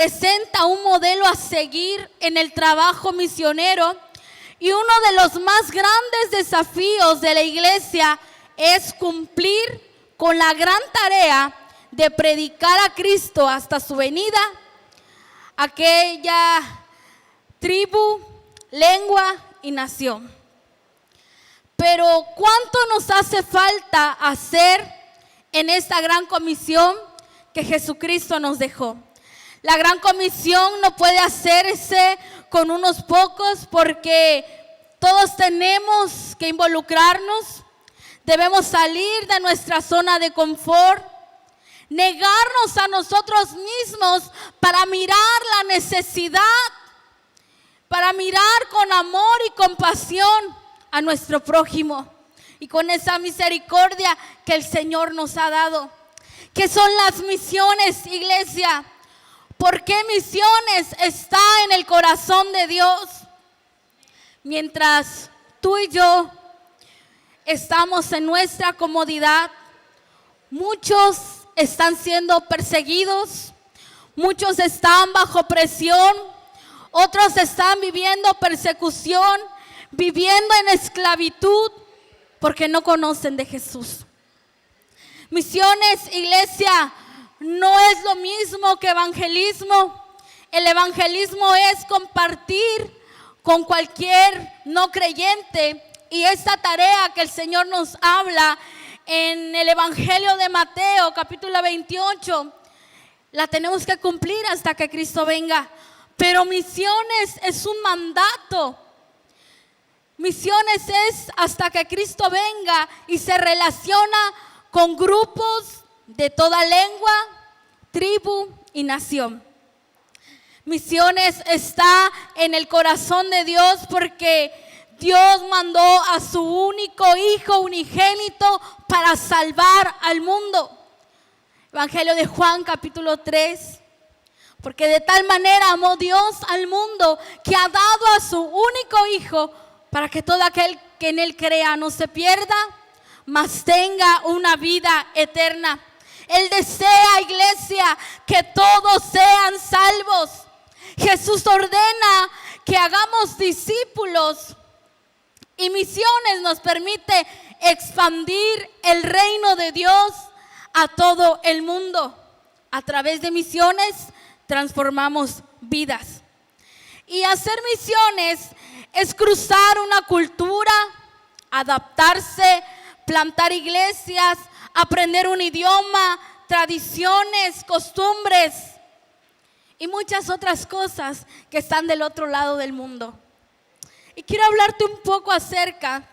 presenta un modelo a seguir en el trabajo misionero, y uno de los más grandes desafíos de la iglesia es cumplir con la gran tarea de predicar a Cristo hasta su venida, aquella tribu, lengua y nación. Pero ¿cuánto nos hace falta hacer en esta gran comisión que Jesucristo nos dejó? La gran comisión no puede hacerse con unos pocos, porque todos tenemos que involucrarnos. Debemos salir de nuestra zona de confort, negarnos a nosotros mismos para mirar la necesidad, para mirar con amor y compasión a nuestro prójimo y con esa misericordia que el Señor nos ha dado. ¿Qué son las misiones, iglesia? ¿Por qué misiones está en el corazón de Dios? Mientras tú y yo estamos en nuestra comodidad, muchos están siendo perseguidos, muchos están bajo presión, otros están viviendo persecución, viviendo en esclavitud porque no conocen de Jesús. Misiones, iglesia, no es lo mismo que evangelismo. El evangelismo es compartir con cualquier no creyente, y esta tarea que el Señor nos habla en el Evangelio de Mateo, capítulo 28, la tenemos que cumplir hasta que Cristo venga. Pero misiones es un mandato. Misiones es hasta que Cristo venga y se relaciona con grupos de toda lengua, tribu y nación. Misiones está en el corazón de Dios porque Dios mandó a su único Hijo unigénito para salvar al mundo. Evangelio de Juan, capítulo 3. Porque de tal manera amó Dios al mundo que ha dado a su único Hijo, para que todo aquel que en Él crea no se pierda, mas tenga una vida eterna. Él desea, iglesia, que todos sean salvos. Jesús ordena que hagamos discípulos, y misiones nos permite expandir el reino de Dios a todo el mundo. A través de misiones transformamos vidas. Y hacer misiones es cruzar una cultura, adaptarse, plantar iglesias, aprender un idioma, tradiciones, costumbres y muchas otras cosas que están del otro lado del mundo. Y quiero hablarte un poco acerca,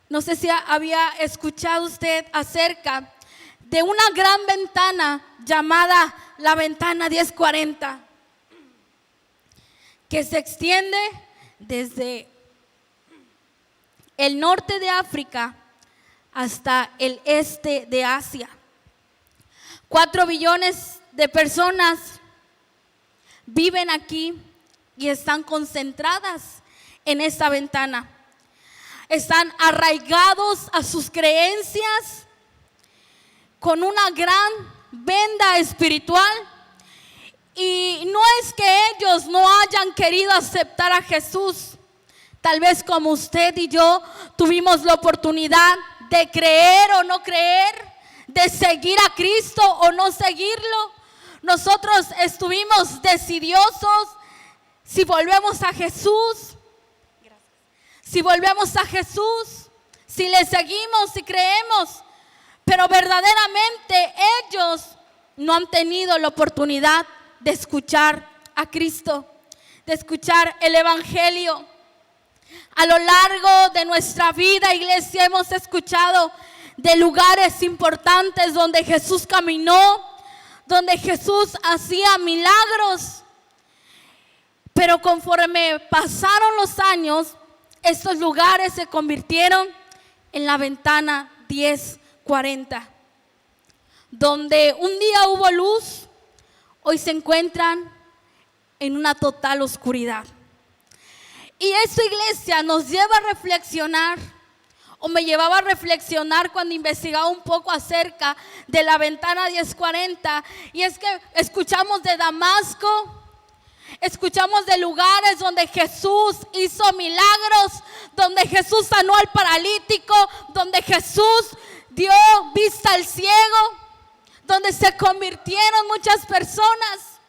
no sé si había escuchado usted acerca de una gran ventana llamada la ventana 1040, que se extiende desde el norte de África hasta el este de Asia. 4 billones de personas viven aquí y están concentradas en esta ventana. Están arraigados a sus creencias con una gran venda espiritual. Y no es que ellos no hayan querido aceptar a Jesús. Tal vez como usted y yo tuvimos la oportunidad de creer o no creer, de seguir a Cristo o no seguirlo. Nosotros estuvimos decidiosos si volvemos a Jesús, si volvemos a Jesús, si le seguimos, si creemos. Pero verdaderamente ellos no han tenido la oportunidad de escuchar a Cristo, de escuchar el Evangelio. A lo largo de nuestra vida, iglesia, hemos escuchado de lugares importantes donde Jesús caminó, donde Jesús hacía milagros. Pero conforme pasaron los años, estos lugares se convirtieron en la ventana 1040, donde un día hubo luz, hoy se encuentran en una total oscuridad. Y esto, iglesia, nos lleva a reflexionar. o me llevaba a reflexionar cuando investigaba un poco acerca de la ventana 1040. Y es que escuchamos de Damasco, escuchamos de lugares donde Jesús hizo milagros, donde Jesús sanó al paralítico, donde Jesús dio vista al ciego, donde se convirtieron muchas personas.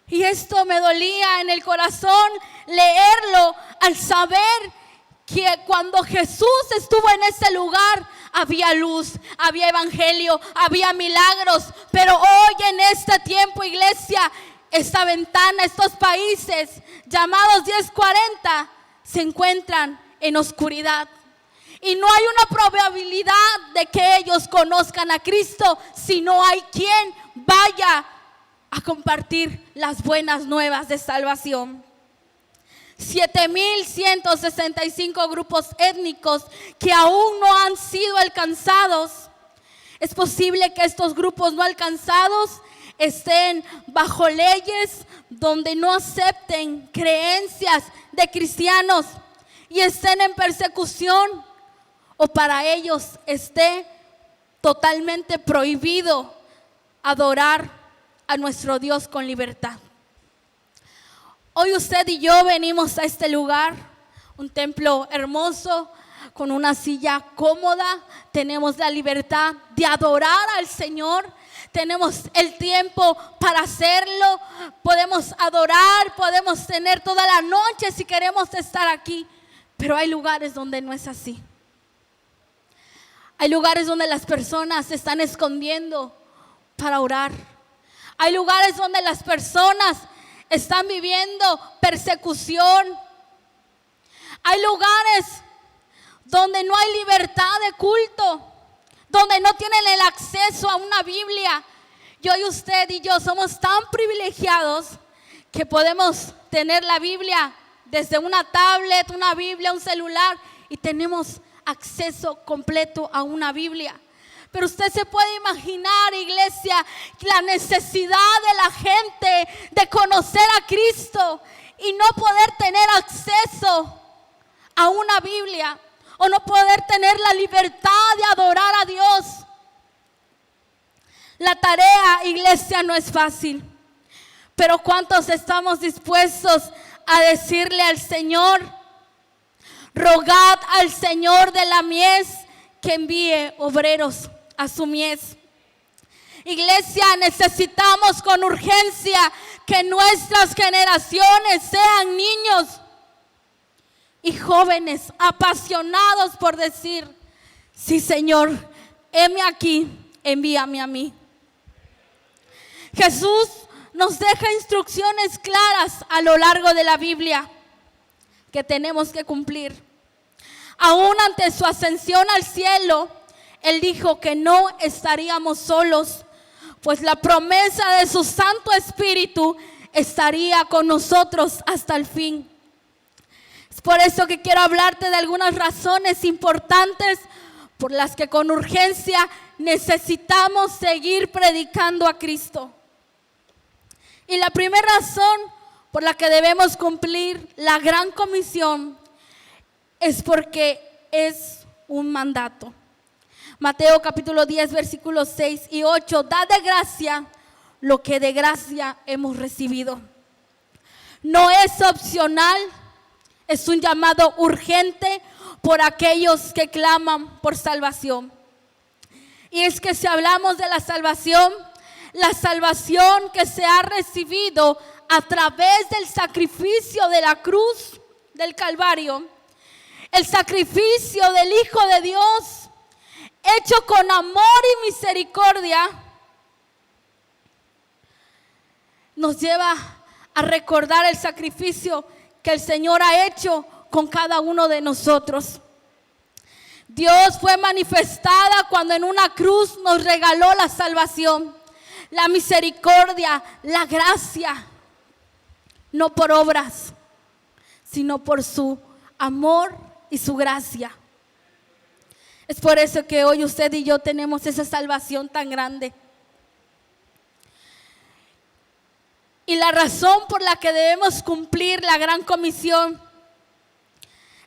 Y esto me dolía en el corazón leerlo al saber que cuando Jesús estuvo en ese lugar había luz, había evangelio, había milagros. Pero hoy en este tiempo, iglesia, esta ventana, estos países llamados 1040 se encuentran en oscuridad. Y no hay una probabilidad de que ellos conozcan a Cristo si no hay quien vaya a compartir las buenas nuevas de salvación. 7,165 grupos étnicos que aún no han sido alcanzados. Es posible que estos grupos no alcanzados estén bajo leyes donde no acepten creencias de cristianos y estén en persecución, o para ellos esté totalmente prohibido adorar a nuestro Dios con libertad. Hoy usted y yo venimos a este lugar, un templo hermoso, con una silla cómoda. Tenemos la libertad de adorar al Señor. Tenemos el tiempo para hacerlo. Podemos adorar, podemos tener toda la noche si queremos estar aquí. Pero hay lugares donde no es así. Hay lugares donde las personas se están escondiendo para orar. Hay lugares donde las personas están viviendo persecución. Hay lugares donde no hay libertad de culto, donde no tienen el acceso a una Biblia. Y hoy usted y yo somos tan privilegiados que podemos tener la Biblia desde una tablet, una Biblia, un celular, y tenemos acceso completo a una Biblia. Pero usted se puede imaginar, iglesia, la necesidad de la gente de conocer a Cristo y no poder tener acceso a una Biblia, o no poder tener la libertad de adorar a Dios. La tarea, iglesia, no es fácil. Pero ¿cuántos estamos dispuestos a decirle al Señor: rogad al Señor de la mies que envíe obreros a su mies? Iglesia, necesitamos con urgencia que nuestras generaciones sean niños y jóvenes apasionados por decir: sí, Señor, heme aquí, envíame a mí. Jesús nos deja instrucciones claras a lo largo de la Biblia que tenemos que cumplir. Aún ante su ascensión al cielo, Él dijo que no estaríamos solos, pues la promesa de su Santo Espíritu estaría con nosotros hasta el fin. Es por eso que quiero hablarte de algunas razones importantes por las que con urgencia necesitamos seguir predicando a Cristo. Y la primera razón por la que debemos cumplir la gran comisión es porque es un mandato. Mateo capítulo 10 versículos 6 y 8: dad de gracia lo que de gracia hemos recibido. No es opcional, es un llamado urgente por aquellos que claman por salvación. Y es que si hablamos de la salvación que se ha recibido a través del sacrificio de la cruz del Calvario, el sacrificio del Hijo de Dios, hecho con amor y misericordia, nos lleva a recordar el sacrificio que el Señor ha hecho con cada uno de nosotros. Dios fue manifestada cuando en una cruz nos regaló la salvación, la misericordia, la gracia, no por obras, sino por su amor y su gracia. Es por eso que hoy usted y yo tenemos esa salvación tan grande. Y la razón por la que debemos cumplir la gran comisión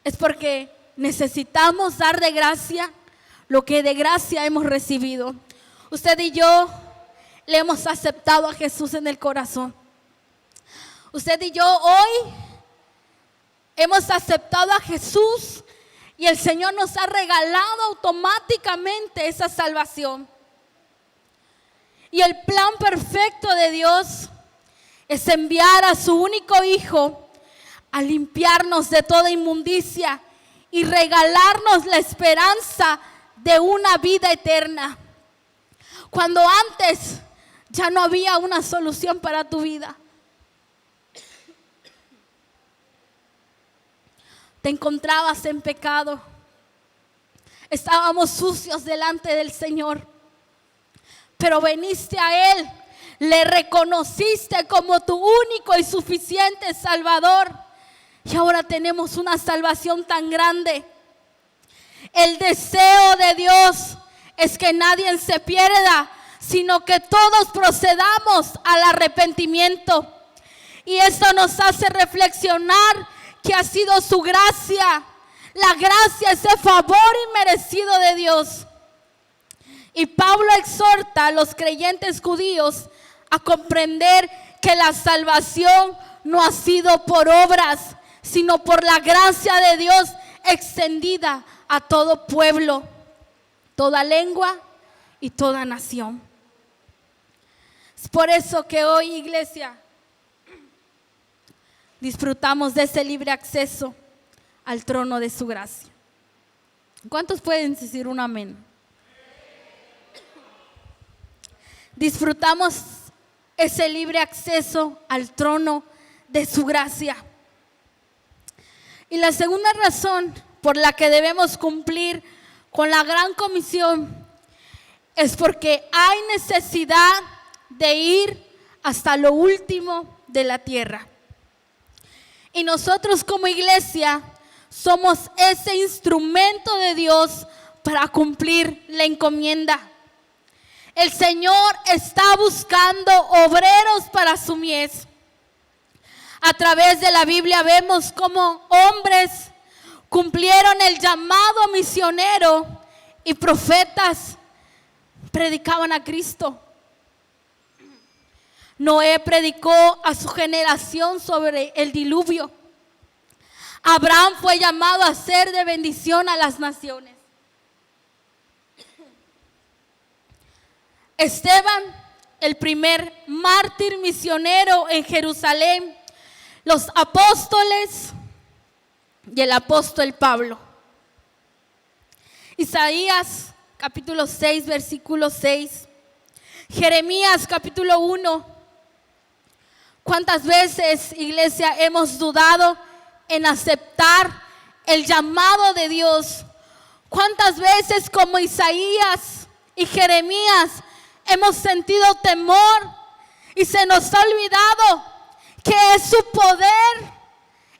es porque necesitamos dar de gracia lo que de gracia hemos recibido. Usted y yo le hemos aceptado a Jesús en el corazón. Usted y yo hoy hemos aceptado a Jesús y el Señor nos ha regalado automáticamente esa salvación. Y el plan perfecto de Dios es enviar a su único Hijo a limpiarnos de toda inmundicia y regalarnos la esperanza de una vida eterna. Cuando antes ya no había una solución para tu vida. Te encontrabas en pecado. Estábamos sucios delante del Señor. Pero viniste a Él, le reconociste como tu único y suficiente Salvador. Y ahora tenemos una salvación tan grande. El deseo de Dios es que nadie se pierda, sino que todos procedamos al arrepentimiento. Y esto nos hace reflexionar que ha sido su gracia, la gracia, ese favor inmerecido de Dios. Y Pablo exhorta a los creyentes judíos a comprender que la salvación no ha sido por obras, sino por la gracia de Dios extendida a todo pueblo, toda lengua y toda nación. Es por eso que hoy, iglesia, disfrutamos de ese libre acceso al trono de su gracia. ¿Cuántos pueden decir un amén? Disfrutamos ese libre acceso al trono de su gracia. Y la segunda razón por la que debemos cumplir con la gran comisión es porque hay necesidad de ir hasta lo último de la tierra. Y nosotros como iglesia somos ese instrumento de Dios para cumplir la encomienda. El Señor está buscando obreros para su mies. A través de la Biblia vemos cómo hombres cumplieron el llamado misionero y profetas predicaban a Cristo. Noé predicó a su generación sobre el diluvio. Abraham fue llamado a ser de bendición a las naciones. Esteban, el primer mártir misionero en Jerusalén, los apóstoles y el apóstol Pablo. Isaías capítulo 6, versículo 6. Jeremías capítulo 1. ¿Cuántas veces, iglesia, hemos dudado en aceptar el llamado de Dios? ¿Cuántas veces, como Isaías y Jeremías, hemos sentido temor y se nos ha olvidado que es su poder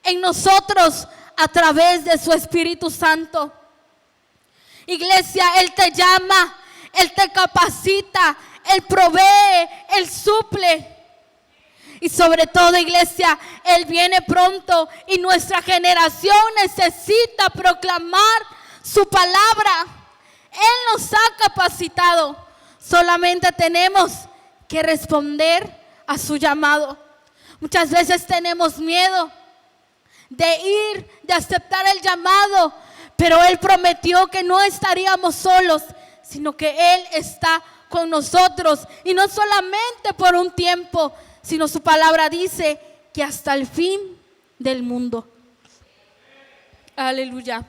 en nosotros a través de su Espíritu Santo? Iglesia, Él te llama, Él te capacita, Él provee, Él suple. Y sobre todo, iglesia, Él viene pronto y nuestra generación necesita proclamar su palabra. Él nos ha capacitado. Solamente tenemos que responder a su llamado. Muchas veces tenemos miedo de ir, de aceptar el llamado, pero Él prometió que no estaríamos solos, sino que Él está con nosotros, y no solamente por un tiempo, sino su palabra dice que hasta el fin del mundo. Aleluya.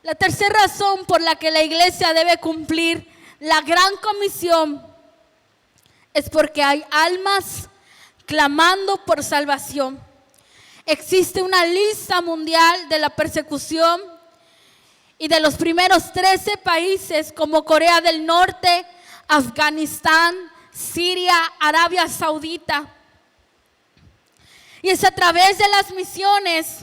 La tercera razón por la que la iglesia debe cumplir la gran comisión es porque hay almas clamando por salvación. Existe una lista mundial de la persecución y de los primeros 13 países como Corea del Norte, Afganistán, Siria, Arabia Saudita. Y es a través de las misiones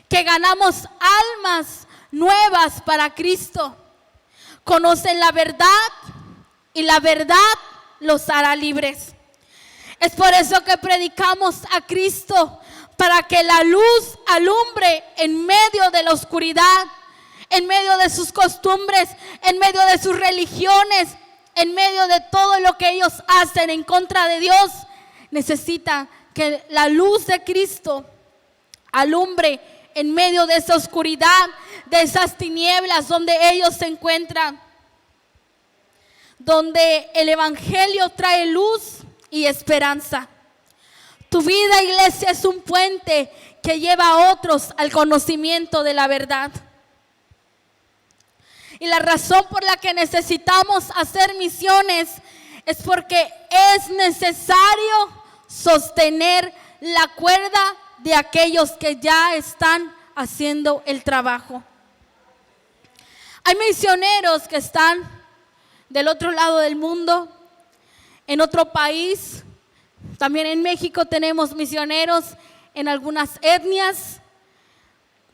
que ganamos almas nuevas para Cristo. Conocen la verdad y la verdad los hará libres. Es por eso que predicamos a Cristo, para que la luz alumbre en medio de la oscuridad, en medio de sus costumbres, en medio de sus religiones, en medio de todo lo que ellos hacen en contra de Dios, necesitan que la luz de Cristo alumbre en medio de esa oscuridad, de esas tinieblas donde ellos se encuentran, donde el evangelio trae luz y esperanza. Tu vida, iglesia, es un puente que lleva a otros al conocimiento de la verdad. Y la razón por la que necesitamos hacer misiones es porque es necesario sostener la cuerda de aquellos que ya están haciendo el trabajo. Hay misioneros que están del otro lado del mundo, en otro país. También en México tenemos misioneros en algunas etnias,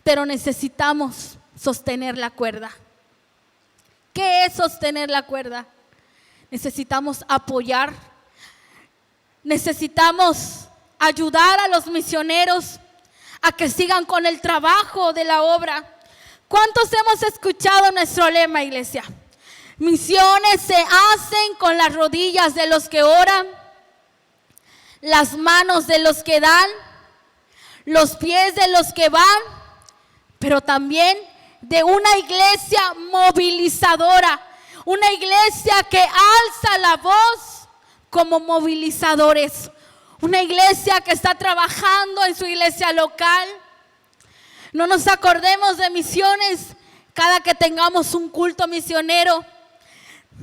pero necesitamos sostener la cuerda. ¿Qué es sostener la cuerda? Necesitamos apoyar, necesitamos ayudar a los misioneros a que sigan con el trabajo de la obra. ¿Cuántos hemos escuchado nuestro lema, iglesia? Misiones se hacen con las rodillas de los que oran, las manos de los que dan, los pies de los que van, pero también de una iglesia movilizadora, una iglesia que alza la voz como movilizadores, una iglesia que está trabajando en su iglesia local. No nos acordemos de misiones cada que tengamos un culto misionero.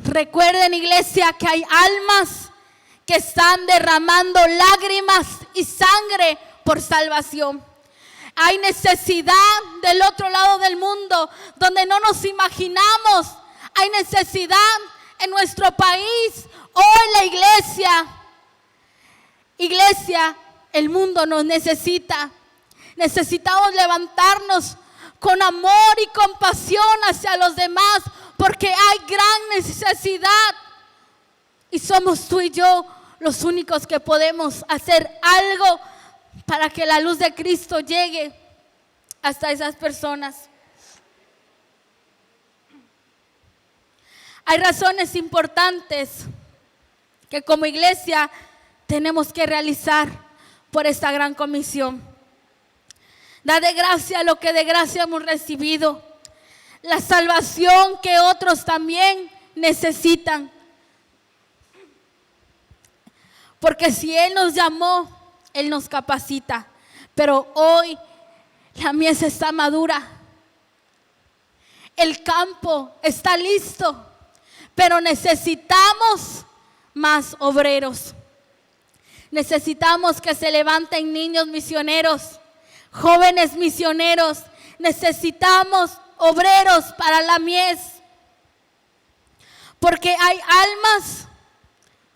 Recuerden, iglesia, que hay almas que están derramando lágrimas y sangre por salvación. Hay necesidad del otro lado del mundo donde no nos imaginamos. Hay necesidad en nuestro país o en la iglesia. Iglesia, el mundo nos necesita. Necesitamos levantarnos con amor y compasión hacia los demás, porque hay gran necesidad. Y somos tú y yo los únicos que podemos hacer algo para que la luz de Cristo llegue hasta esas personas. Hay razones importantes que como iglesia tenemos que realizar por esta gran comisión. Da de gracia lo que de gracia hemos recibido, la salvación que otros también necesitan. Porque si Él nos llamó, Él nos capacita. Pero hoy la mies está madura. El campo está listo. Pero necesitamos más obreros. Necesitamos que se levanten niños misioneros, jóvenes misioneros. Necesitamos obreros para la mies. Porque hay almas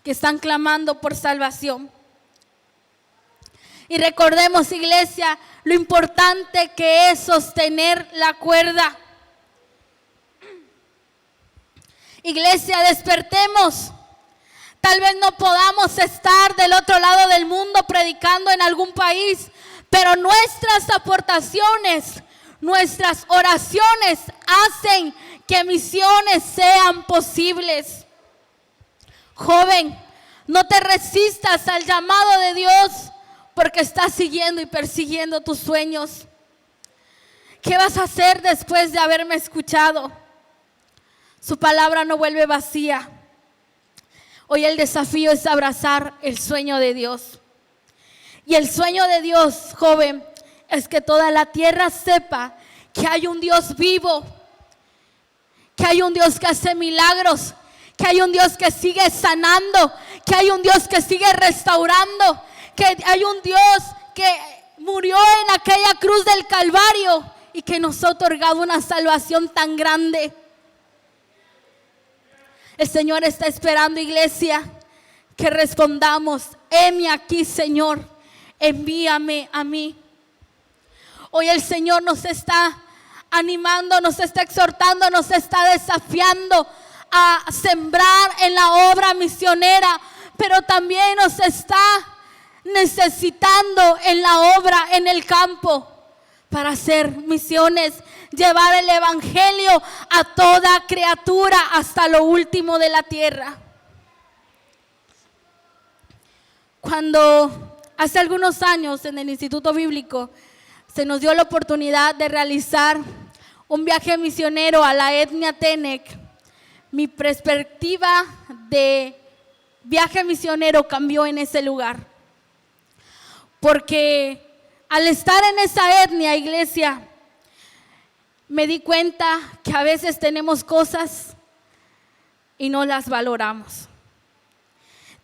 que están clamando por salvación. Y recordemos, iglesia, lo importante que es sostener la cuerda. Iglesia, despertemos. Tal vez no podamos estar del otro lado del mundo predicando en algún país, pero nuestras aportaciones, nuestras oraciones hacen que misiones sean posibles. Joven, no te resistas al llamado de Dios porque estás siguiendo y persiguiendo tus sueños. ¿Qué vas a hacer después de haberme escuchado? Su palabra no vuelve vacía. Hoy el desafío es abrazar el sueño de Dios. Y el sueño de Dios, joven, es que toda la tierra sepa que hay un Dios vivo, que hay un Dios que hace milagros, que hay un Dios que sigue sanando, que hay un Dios que sigue restaurando, que hay un Dios que murió en aquella cruz del Calvario y que nos ha otorgado una salvación tan grande. El Señor está esperando, iglesia, que respondamos: heme aquí, Señor, envíame a mí. Hoy el Señor nos está animando, nos está exhortando, nos está desafiando a sembrar en la obra misionera, pero también nos está necesitando en la obra, en el campo, para hacer misiones. llevar el evangelio a toda criatura hasta lo último de la tierra. Cuando hace algunos años en el Instituto Bíblico se nos dio la oportunidad de realizar un viaje misionero a la etnia Tenec, mi perspectiva de viaje misionero cambió en ese lugar. Porque al estar en esa etnia, iglesia, me di cuenta que a veces tenemos cosas y no las valoramos.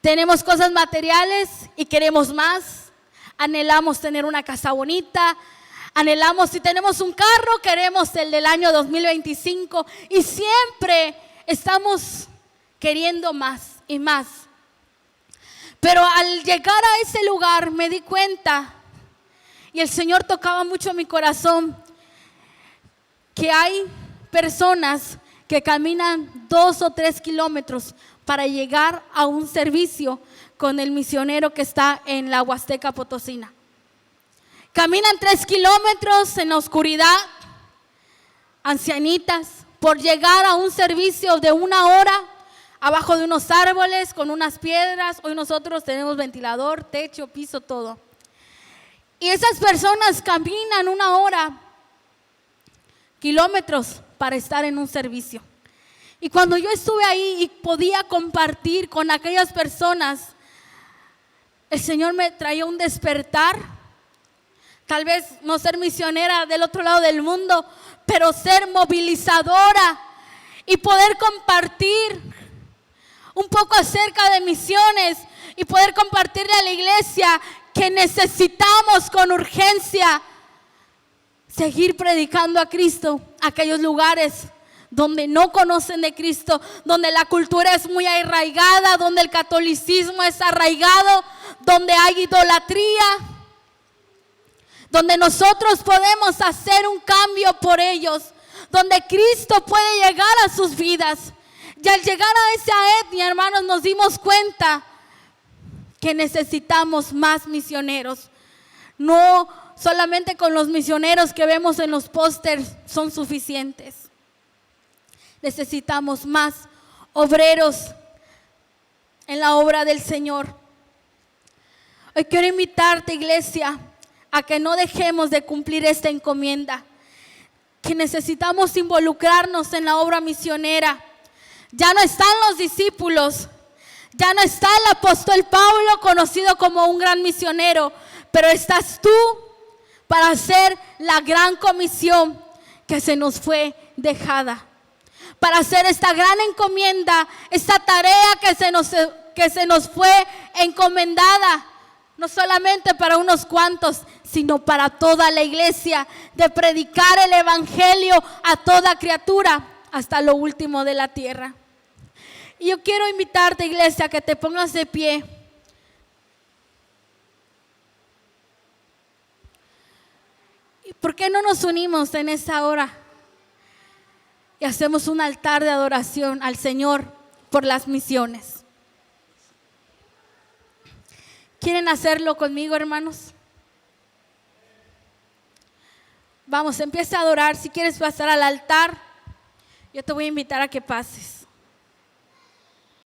Tenemos cosas materiales y queremos más. Anhelamos tener una casa bonita. Anhelamos, si tenemos un carro, queremos el del año 2025. Y siempre estamos queriendo más y más. Pero al llegar a ese lugar me di cuenta, y el Señor tocaba mucho mi corazón, que hay personas que caminan 2 o 3 kilómetros para llegar a un servicio con el misionero que está en la Huasteca Potosina. Caminan 3 kilómetros en la oscuridad, ancianitas, por llegar a un servicio de 1 hora abajo de unos árboles con unas piedras. Hoy nosotros tenemos ventilador, techo, piso, todo. Y esas personas caminan 1 hora, kilómetros para estar en un servicio. Y cuando yo estuve ahí y podía compartir con aquellas personas, el Señor me traía un despertar. Tal vez no ser misionera del otro lado del mundo, pero ser movilizadora y poder compartir un poco acerca de misiones y poder compartirle a la iglesia que necesitamos con urgencia seguir predicando a Cristo a aquellos lugares donde no conocen de Cristo, donde la cultura es muy arraigada, donde el catolicismo es arraigado, donde hay idolatría, donde nosotros podemos hacer un cambio por ellos, donde Cristo puede llegar a sus vidas. Y al llegar a esa etnia, hermanos, nos dimos cuenta que necesitamos más misioneros. No solamente con los misioneros que vemos en los pósters son suficientes. Necesitamos más obreros en la obra del Señor. Hoy quiero invitarte, iglesia, a que no dejemos de cumplir esta encomienda, que necesitamos involucrarnos en la obra misionera. Ya no están los discípulos, ya no está el apóstol Pablo, conocido como un gran misionero, pero estás tú para hacer la gran comisión que se nos fue dejada, para hacer esta gran encomienda, esta tarea que se nos fue encomendada, no solamente para unos cuantos, sino para toda la iglesia, de predicar el evangelio a toda criatura hasta lo último de la tierra. Y yo quiero invitarte, iglesia, a que te pongas de pie. ¿Y por qué no nos unimos en esta hora y hacemos un altar de adoración al Señor por las misiones? ¿Quieren hacerlo conmigo, hermanos? Vamos, empieza a adorar. Si quieres pasar al altar, yo te voy a invitar a que pases.